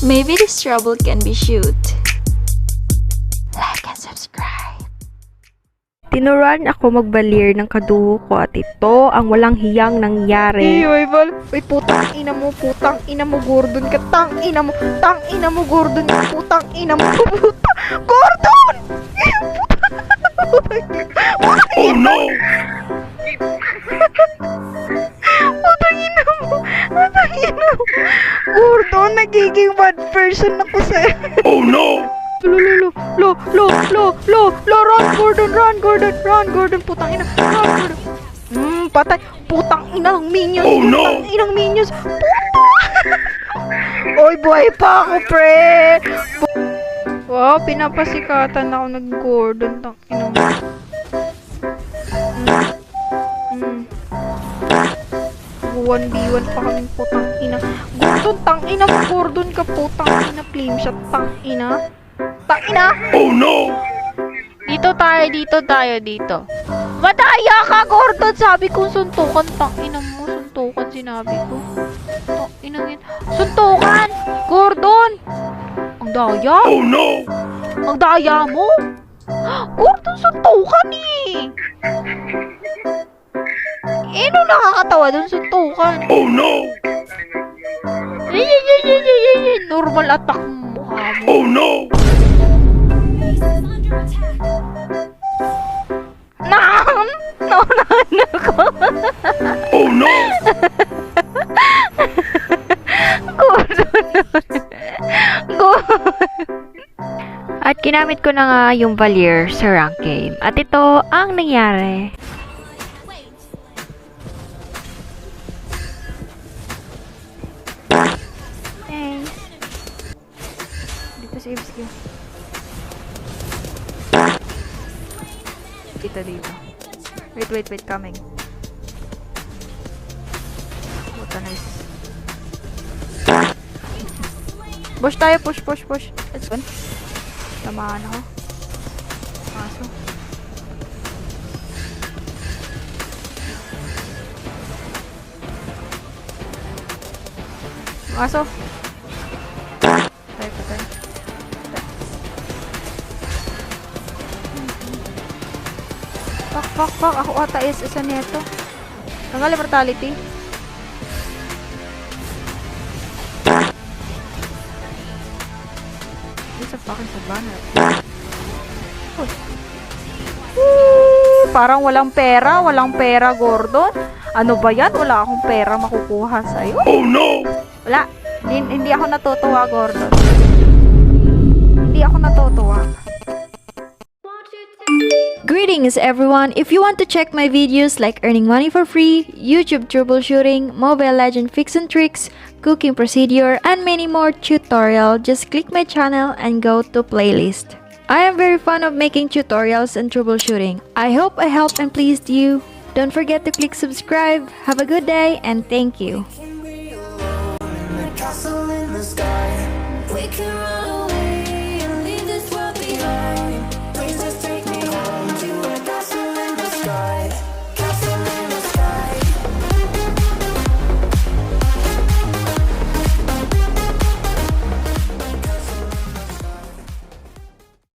Maybe this trouble can be shoot. Like and subscribe. Tinuruan ako magbalir ng kadugo ko at ito ang walang hiyang nangyari. Uy, putang ina mo, Gordon ka, tang ina mo, Gordon ka, putang ina mo, Gordon! Oh no! Putang ina mo, Gordon, nagiging bad person ako sa'yo. Oh no! Lo, run, Gordon, putang ina, run, Gordon. Patay, putang ina ng minions, Oh, no! putang inang minions, Oy, buhay pa ako, pre! Wow, pinapasikatan ako ng Gordon, tang ina mo. 1v1 pa kaming putang ina. Gordon, tang ina mo, Gordon ka, putang ina, flame shot, tang ina. Tang ina! Oh no! Dito tayo. Madaya ka, Gordon! Sabi ko suntukan, tang ina mo, suntukan sinabi ko. Tang ina yun. Suntukan! Gordon! Ang daya! Oh no! Ang daya mo! Gordon, suntukan eh! Nung nakakatawa dun, suntukan. Oh no! Normal attack mo mukha mo. Oh no! Naunahan ako. Oh no! At ginamit ko na nga yung Valier sa rank game. At ito ang nangyari. Dito sa Ibs ko. Dito. Wait, coming. Buta, nice. Push tayo, push. Let's go. Tamaan ako. Maso. Patay. Fuck. Ako ata is isa neto. Tanggal mortality. It's a fucking savannah. Parang walang pera, Gordon. Ano ba yan? Wala akong pera makukuha sa'yo. Oh no! Wala. Hindi ako natutuwa, Gordon. Hindi ako natutuwa. Greetings everyone! If you want to check my videos like earning money for free, YouTube troubleshooting, Mobile Legend fix and tricks, cooking procedure, and many more tutorials, just click my channel and go to playlist. I am very fond of making tutorials and troubleshooting. I hope I helped and pleased you. Don't forget to click subscribe. Have a good day and thank you. Castle in the sky. We can run